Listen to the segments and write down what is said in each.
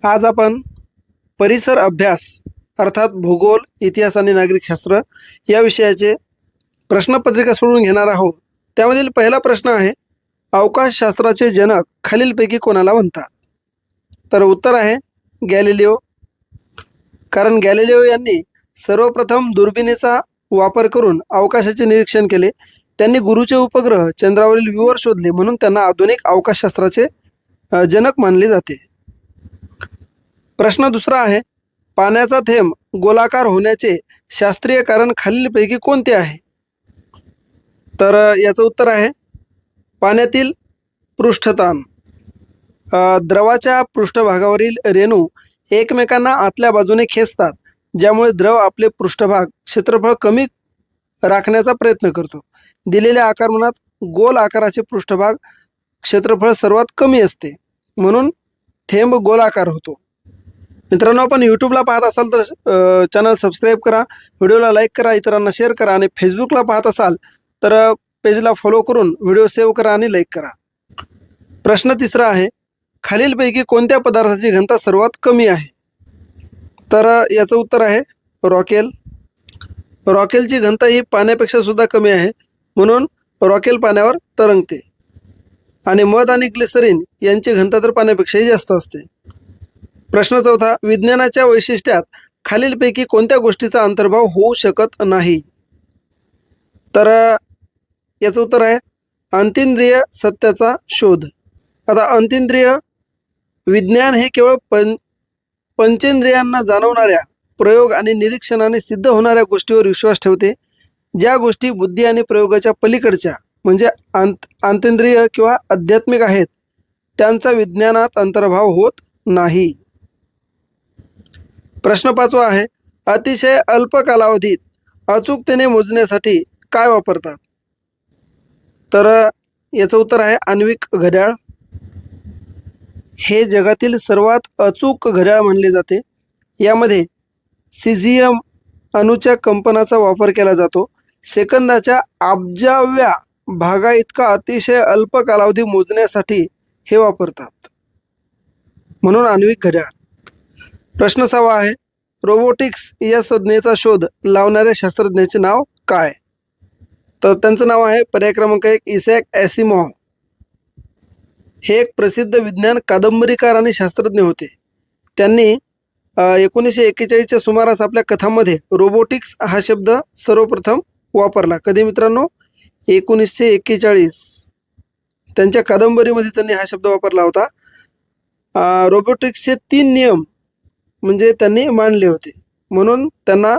आज आपण परिसर अभ्यास अर्थात भूगोल, इतिहास आणि नागरिकशास्त्र या विषयाचे प्रश्नपत्रिका सोडवून घेणार आहोत. त्यामधील पहिला प्रश्न आहे, अवकाशशास्त्राचे जनक खालीलपैकी कोणाला म्हणतात? तर उत्तर आहे गॅलिलिओ. कारण गॅलिलिओ यांनी सर्वप्रथम दुर्बिणीचा वापर करून अवकाशाचे निरीक्षण केले. त्यांनी गुरूचे उपग्रह चंद्रावरील व्यूवर शोधले, म्हणून त्यांना आधुनिक अवकाशशास्त्राचे जनक मानले जाते. प्रश्न दुसरा आहे, पाण्याचा थेंब गोलाकार होण्याचे शास्त्रीय कारण खालीलपैकी कोणते आहे? तर याचं उत्तर आहे पाण्यातील पृष्ठताण. द्रवाच्या पृष्ठभागावरील रेणू एकमेकांना आतल्या बाजूने खेचतात, ज्यामुळे द्रव आपले पृष्ठभाग क्षेत्रफळ कमी राखण्याचा प्रयत्न करतो. दिलेल्या आकारमानात गोल आकाराचे पृष्ठभाग क्षेत्रफळ सर्वात कमी असते, म्हणून थेंब गोलाकार होतो. मित्रांनो, आपण यूट्यूबला पाहत असाल तर चॅनल सबस्क्राईब करा, व्हिडिओला लाईक करा, इतरांना शेअर करा आणि फेसबुकला पाहत असाल तर पेजला फॉलो करून व्हिडिओ सेव्ह करा आणि लाईक करा. प्रश्न तिसरा आहे, खालीलपैकी कोणत्या पदार्थाची घनता सर्वात कमी आहे? तर याचं उत्तर आहे रॉकेल. रॉकेलची घनता ही पाण्यापेक्षा सुद्धा कमी आहे, म्हणून रॉकेल पाण्यावर तरंगते. आणि मध आणि ग्लिसरीन यांची घनता तर पाण्यापेक्षाही जास्त असते. प्रश्न चौथा, विज्ञानाच्या वैशिष्ट्यात खालीलपैकी कोणत्या गोष्टीचा अंतर्भाव होऊ शकत नाही? तर याचं उत्तर आहे अंतींद्रिय सत्याचा शोध. आता अंतींद्रिय विज्ञान हे केवळ पंचेंद्रियांना जाणवणाऱ्या प्रयोग आणि निरीक्षणाने सिद्ध होणाऱ्या गोष्टीवर विश्वास ठेवते. ज्या गोष्टी बुद्धी आणि प्रयोगाच्या पलीकडच्या म्हणजे अंतेंद्रिय किंवा आध्यात्मिक आहेत, त्यांचा विज्ञानात अंतर्भाव होत नाही. प्रश्न पाचवा आहे, अतिशय अल्प कालावधीत अचूकतेने मोजण्यासाठी काय वापरतात? तर याचं उत्तर आहे आण्विक घड्याळ. हे जगातील सर्वात अचूक घड्याळ मानले जाते. यामध्ये सिझियम अणूच्या कंपनाचा वापर केला जातो. सेकंदाच्या अब्जाव्या भागा इतका अतिशय अल्प कालावधी मोजण्यासाठी हे वापरतात, म्हणून आण्विक घड्याळ. प्रश्न सहावा आहे, रोबोटिक्स या संज्ञेचा शोध लावणाऱ्या शास्त्रज्ञाचे नाव काय? तर त्यांचं नाव आहे पर्याय क्रमांक 1 इसॅक ॲसिमॉव. हे एक प्रसिद्ध विज्ञान कादंबरीकार आणि शास्त्रज्ञ होते. त्यांनी 1941च्या सुमारास आपल्या कथांमध्ये रोबोटिक्स हा शब्द सर्वप्रथम वापरला. कधी मित्रांनो? 1941 त्यांच्या कादंबरीमध्ये त्यांनी हा शब्द वापरला होता. रोबोटिक्सचे 3 नियम म्हणजे त्यांनी मांडले होते, म्हणून त्यांना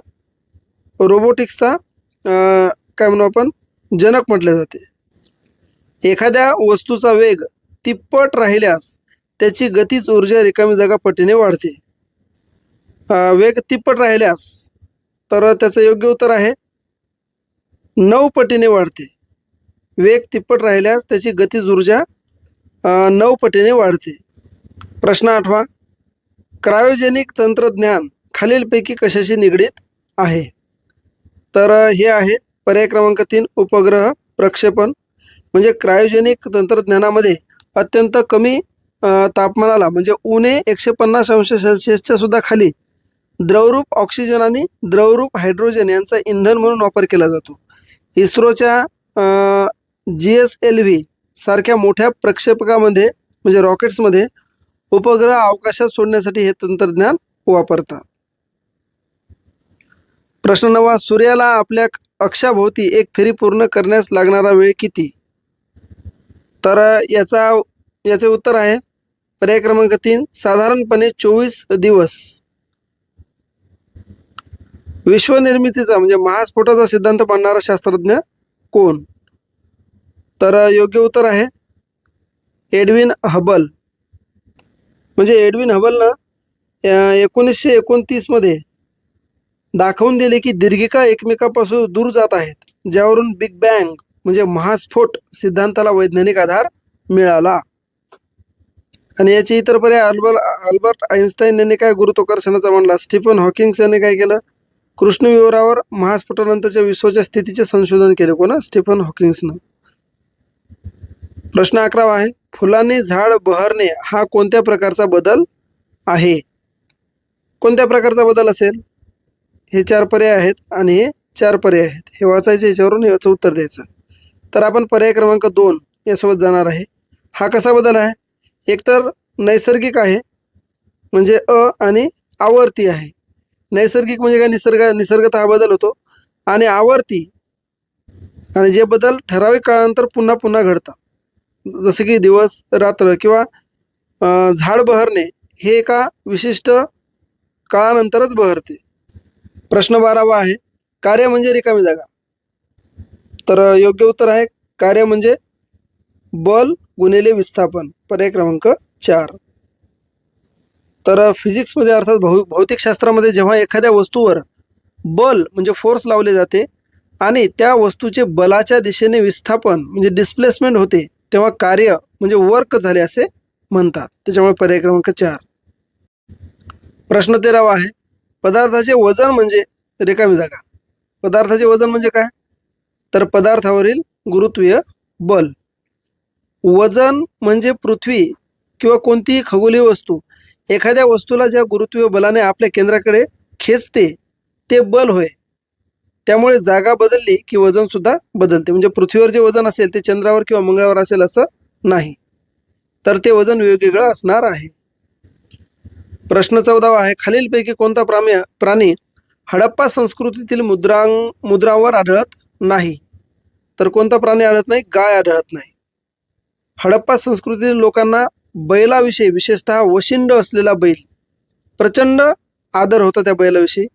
रोबोटिक्सचा काय म्हणू आपण जनक म्हटले जाते. एखाद्या वस्तूचा वेग तिप्पट राहिल्यास त्याची गतीज ऊर्जा रिकामी जागा पटीने वाढते. वेग तिप्पट राहिल्यास तर त्याचं योग्य उत्तर आहे 9 पटीने वाढते. वेग तिप्पट राहिल्यास त्याची गतीज ऊर्जा 9 पटीने वाढते. प्रश्न 8वा, क्रायोजेनिक तंत्रज्ञान खालीलपैकी कशाशी निगडीत आहे? तर हे आहे पर्याय क्रमांक 3 उपग्रह प्रक्षेपण. म्हणजे क्रायोजेनिक तंत्रज्ञानामध्ये अत्यंत कमी तापमानाला म्हणजे उणे 150 अंश सेल्सिअसच्या सुद्धा खाली द्रवरूप ऑक्सिजन आणि द्रवरूप हायड्रोजन यांचा इंधन म्हणून वापर केला जातो. इस्रोच्या GSLV सारख्या मोठ्या प्रक्षेपकामध्ये म्हणजे रॉकेट्समध्ये उपग्रह अवकाशात सोडण्यासाठी हे तंत्रज्ञान वापरतात. प्रश्न 9वा, सूर्याला आपल्या अक्षाभोवती एक फेरी पूर्ण करण्यास लागणारा वेळ किती? तर याचे उत्तर आहे पर्याय क्रमांक 3 साधारणपणे 24 दिवस. विश्वनिर्मितीचा म्हणजे महास्फोटाचा सिद्धांत मांडणारा शास्त्रज्ञ कोण? तर योग्य उत्तर आहे एडविन हबल. म्हणजे एडविन हबलनं 1929 मध्ये दाखवून दिले की दीर्घिका एकमेकापासून दूर जात आहेत, ज्यावरून बिग बँग म्हणजे महास्फोट सिद्धांताला वैज्ञानिक आधार मिळाला. आणि याचे इतर पर्याय अल्बर्ट आइन्स्टाईन यांनी काय गुरुत्वाकर्षणाचा मांडला. स्टीफन हॉकिंग्स यांनी काय केलं? कृष्णविवरावर महास्फोटानंतरच्या विश्वाच्या स्थितीचे संशोधन केले. कोण? स्टीफन हॉकिंग्सनं. प्रश्न 11वा आहे, फुलांनी झाड बहरणे हा कोणत्या प्रकारचा बदल आहे. कोणत्या प्रकारचा बदल असेल? हे 4 पर्याय आहेत आणि हे 4 पर्याय आहेत. हे वाचायचे, याच्यावरून याचं उत्तर द्यायचं. तर आपण पर्याय क्रमांक 2 यासोबत जाणार आहे. हा कसा बदल आहे? एकतर नैसर्गिक आहे, म्हणजे आणि आवर्ती आहे. नैसर्गिक म्हणजे काय? निसर्गतः बदल होतो. आणि आवर्ती, आणि जे बदल ठराविक काळानंतर पुन्हा पुन्हा घडतात, जसे की दिवस रात्र किंवा झाड बहरणे, हे एका विशिष्ट काळानंतरच बहरते. प्रश्न 12वा आहे, कार्य म्हणजे रिकामी जागा. तर योग्य उत्तर आहे, कार्य म्हणजे बल गुणिले विस्थापन, पर्याय क्रमांक 4. तर फिजिक्समध्ये अर्थात भौतिकशास्त्रामध्ये जेव्हा एखाद्या वस्तूवर बल म्हणजे फोर्स लावले जाते आणि त्या वस्तूचे बलाच्या दिशेने विस्थापन म्हणजे डिस्प्लेसमेंट होते, तेव्हा कार्य म्हणजे वर्क झाले असे म्हणतात. त्याच्यामुळे पर्याय क्रमांक 4. प्रश्न 13वा आहे, पदार्थाचे वजन म्हणजे रिकामी जागा. पदार्थाचे वजन म्हणजे काय? तर पदार्थावरील गुरुत्वीय बल. वजन म्हणजे पृथ्वी किंवा कोणतीही खगोलीय वस्तू एखाद्या वस्तूला ज्या गुरुत्वीय बलाने आपल्या केंद्राकडे खेचते, ते बल होय. त्यामुळे जागा बदलली की वजन सुद्धा बदलते. म्हणजे पृथ्वीवर जे वजन असेल ते चंद्रावर किंवा मंगळावर असेल असं नाही, तर ते वजन वेगवेगळं असणार आहे. प्रश्न 14वा आहे, खालीलपैकी कोणता प्राणी हडप्पा संस्कृतीतील मुद्रांवर आढळत नाही? तर कोणता प्राणी आढळत नाही? गाय आढळत नाही. हडप्पा संस्कृतीतील लोकांना बैलाविषयी, विशेषतः वशिंड असलेला बैल, प्रचंड आदर होता त्या बैलाविषयी,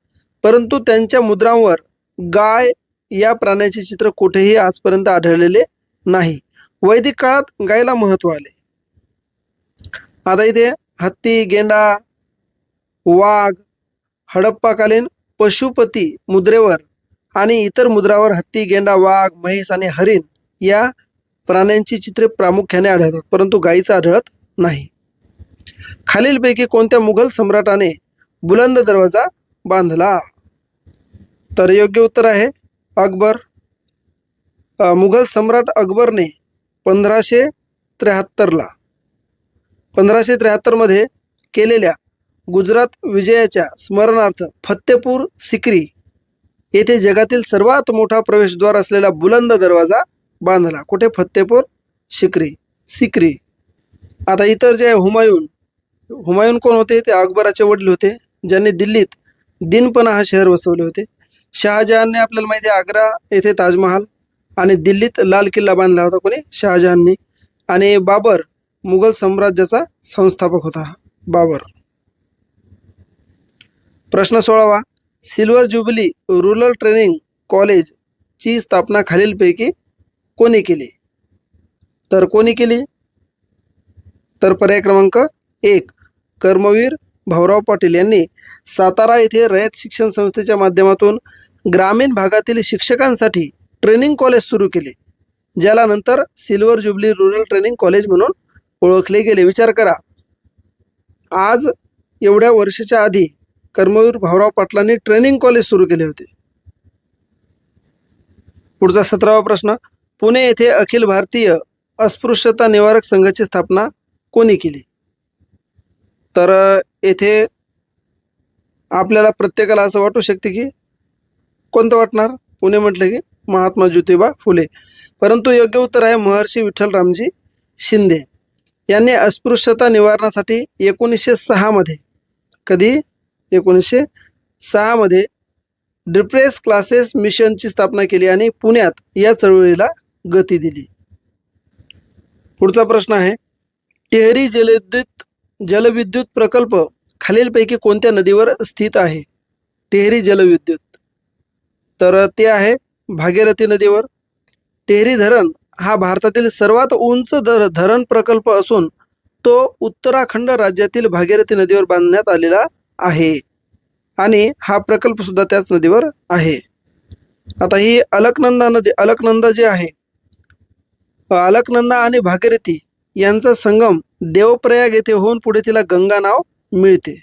परंतु त्यांच्या मुद्रांवर गाय या प्राण्याचे चित्र कुठेही आजपर्यंत आढळलेले नाही. वैदिक काळात गायला महत्त्व आले. आता इथे हत्ती, गेंडा, वाघ, हडप्पाकालीन पशुपती मुद्रेवर आणि इतर मुद्रावर हत्ती, गेंडा, वाघ, म्हैस आणि हरिण या प्राण्यांची चित्रे प्रामुख्याने आढळतात, परंतु गायीचं आढळत नाही. खालीलपैकी कोणत्या मुघल सम्राटाने बुलंद दरवाजा बांधला? तर योग्य उत्तर आहे अकबर. मुघल सम्राट अकबरने 1573 मध्ये केलेल्या गुजरात विजयाच्या स्मरणार्थ फत्तेपूर सिक्री येथे जगातील सर्वात मोठा प्रवेशद्वार असलेला बुलंद दरवाजा बांधला. कुठे? फत्तेपूर सिक्री. आता इतर जे हुमायून कोण होते? ते अकबराचे वडील होते, ज्यांनी दिल्लीत दिनपणा हा शहर वसवले होते. शहाजहानने, आपल्याला माहिती आहे, आग्रा येथे ताजमहाल आणि दिल्लीत लाल किल्ला बांधला होता. कोणी? शहाजहानने. आणि बाबर मुघल साम्राज्याचा संस्थापक होता, बाबर. प्रश्न 16वा, सिल्वर ज्युबिली रूरल ट्रेनिंग कॉलेजची स्थापना खालीलपैकी कोणी केली? तर कोणी केली? तर पर्याय क्रमांक 1, कर्मवीर भाऊराव पाटील यांनी सातारा येथे रयत शिक्षण संस्थेच्या माध्यमातून ग्रामीण भागातील शिक्षकांसाठी ट्रेनिंग कॉलेज सुरू केले, ज्याला नंतर silver jubilee rural training college म्हणून ओळखले गेले. विचार करा, आज एवढ्या वर्षाच्या आधी कर्मवीर भाऊराव पाटलांनी ट्रेनिंग कॉलेज सुरू केले होते. पुढचा 17वा प्रश्न, पुणे येथे अखिल भारतीय अस्पृश्यता निवारक संघाची स्थापना कोणी केली? तर येथे आपल्याला प्रत्येकाला असं वाटू शकते की कोणतं वाटणार? पुणे म्हटलं की महात्मा ज्योतिबा फुले, परंतु योग्य उत्तर आहे महर्षी विठ्ठलरामजी शिंदे यांनी अस्पृश्यता निवारणासाठी 1906 मध्ये, कधी? 1906 मध्ये डिप्रेस क्लासेस मिशनची स्थापना केली आणि पुण्यात या चळवळीला गती दिली. पुढचा प्रश्न आहे, टिहरी जलविद्युत प्रकल्प खालीलपैकी कोणत्या नदीवर स्थित आहे? टिहरी जलविद्युत, तर ते आहे भागीरथी नदीवर. टिहरी धरण हा भारतातील सर्वात उंच धरण प्रकल्प असून तो उत्तराखंड राज्यातील भागीरथी नदीवर बांधण्यात आलेला आहे आणि हा प्रकल्प सुद्धा त्याच नदीवर आहे. आता ही अलकनंदा जे आहे, अलकनंदा आणि भागीरथी यांचा संगम देवप्रयाग येथे होऊन पुढे तिला गंगा नाव मिळते.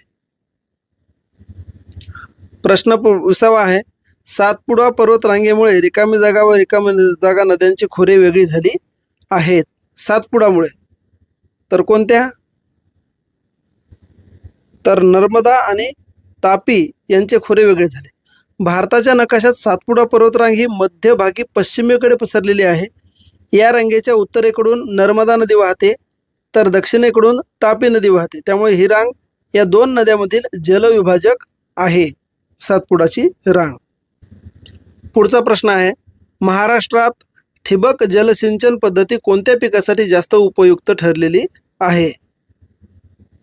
प्रश्न 20वा आहे, सातपुडा पर्वतरांगेमुळे रिकामी जागा नद्यांची खोरे वेगळी झाली आहेत. सातपुडामुळे, तर कोणत्या? तर नर्मदा आणि तापी यांचे खोरे वेगळे झाले. भारताच्या नकाशात सातपुडा पर्वतरांग ही मध्यभागी पश्चिमेकडे पसरलेली आहे. या रांगेच्या उत्तरेकडून नर्मदा नदी वाहते तर दक्षिणेकडून तापी नदी वाहते. त्यामुळे ही रांग या दोन नद्यांमधील जलविभाजक आहे, सातपुडाची रांग. पुढचा प्रश्न आहे, महाराष्ट्रात ठिबक जलसिंचन पद्धती कोणत्या पिकासाठी जास्त उपयुक्त ठरलेली आहे?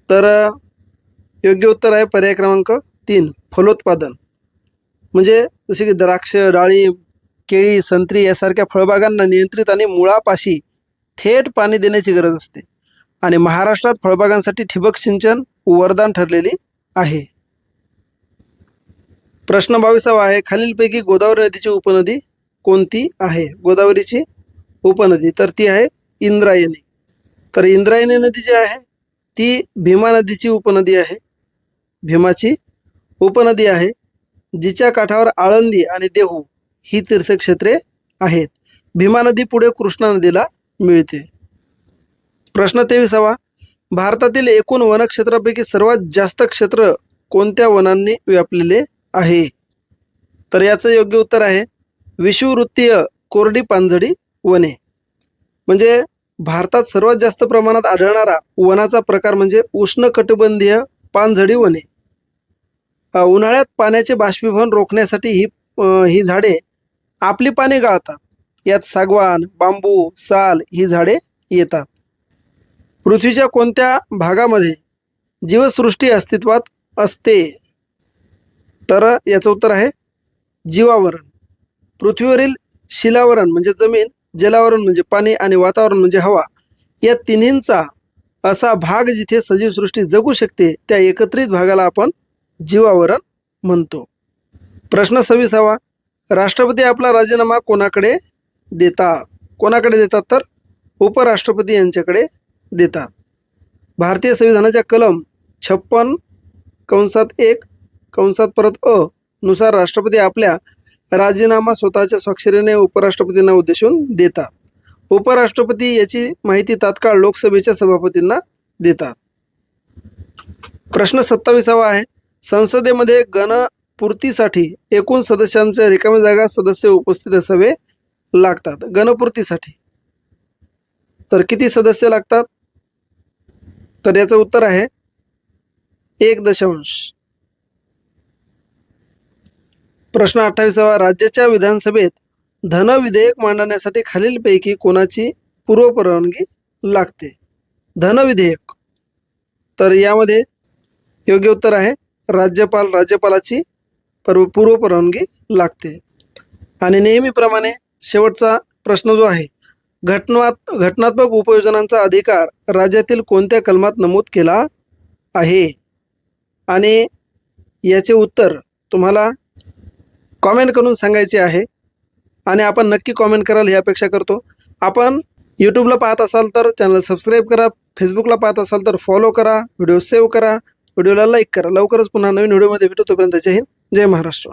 तर योग्य उत्तर आहे पर्याय क्रमांक 3, फलोत्पादन. म्हणजे जसे की द्राक्ष, डाळिंब, केळी, संत्री यासारख्या फळबागांना नियंत्रित आणि मुळापाशी थेट पाणी देण्याची गरज असते आणि महाराष्ट्रात फळबागांसाठी ठिबक सिंचन वरदान ठरलेली आहे. प्रश्न 22 आहे, खालीलपैकी गोदावरी नदीची उपनदी कोणती आहे? गोदावरीची उपनदी तर ती आहे इंद्रायणी. तर इंद्रायणी नदी जी आहे ती भीमा नदीची उपनदी आहे. भीमाची उपनदी आहे, जिच्या काठावर आळंदी आणि देहू ही तीर्थक्षेत्रे आहेत. भीमा नदी पुढे कृष्णा नदीला मिळते. प्रश्न 23, भारतातील एकूण वनक्षेत्रापैकी सर्वात जास्त क्षेत्र कोणत्या वनांनी व्यापलेले आहे? तर याचं योग्य उत्तर आहे विषुववृत्तीय कोरडी पानझडी वने. म्हणजे भारतात सर्वात जास्त प्रमाणात आढळणारा वनाचा प्रकार म्हणजे उष्णकटिबंधीय पानझडी वने. उन्हाळ्यात पाण्याचे बाष्पीभवन रोखण्यासाठी ही झाडे आपली पाने गाळतात. यात सागवान, बांबू, साल ही झाडे येतात. पृथ्वीच्या कोणत्या भागामध्ये जीवसृष्टी अस्तित्वात असते? तर याचं उत्तर आहे जीवावरण. पृथ्वीवरील शिलावरण म्हणजे जमीन, जलावरण म्हणजे पाणी आणि वातावरण म्हणजे हवा, या तिन्हींचा असा भाग जिथे सजीवसृष्टी जगू शकते त्या एकत्रित भागाला आपण जीवावरण म्हणतो. प्रश्न 26, राष्ट्रपती आपला राजीनामा कोणाकडे देतात? कोणाकडे देतात तर उपराष्ट्रपती यांच्याकडे देतात. भारतीय संविधानाच्या कलम 56 कंसात 1 कंसात परत अ नुसार राष्ट्रपती आपल्या राजीनामा स्वतःच्या स्वाक्षरीने उपराष्ट्रपतींना उद्देशून देतात. उपराष्ट्रपती याची माहिती तात्काळ लोकसभेच्या सभापतींना देतात. प्रश्न 27 आहे, संसदेमध्ये गणपूर्तीसाठी एकूण सदस्यांच्या रिकामी जागा सदस्य उपस्थित असावे लागतात. गणपूर्तीसाठी तर किती सदस्य लागतात? तर याचं उत्तर आहे 1. प्रश्न 28, राज्याच्या विधानसभेत धन विधेयक मांडण्यासाठी खालीलपैकी कोणाची पूर्वपरवानगी लागते? धन विधेयक तर यामध्ये योग्य उत्तर आहे राज्यपालाची पूर्वपरवानगी लागते. आणि नेहमीप्रमाणे शेवटचा प्रश्न जो आहे, घटनात्मक उपयोजनांचा अधिकार राज्यातील कोणत्या कलमात नमूद केला आहे? आणि याचे उत्तर तुम्हाला कॉमेंट करून सांगायचे आहे आणि आपण नक्की कॉमेंट कराल ही अपेक्षा करतो. आपण यूट्यूबला पाहत असाल तर चॅनल सबस्क्राईब करा, फेसबुकला पाहत असाल तर फॉलो करा, व्हिडिओ सेव्ह करा, व्हिडिओला लाईक करा. लवकरच पुन्हा नवीन व्हिडिओमध्ये भेटू. तोपर्यंत जय हिंद, जय महाराष्ट्र.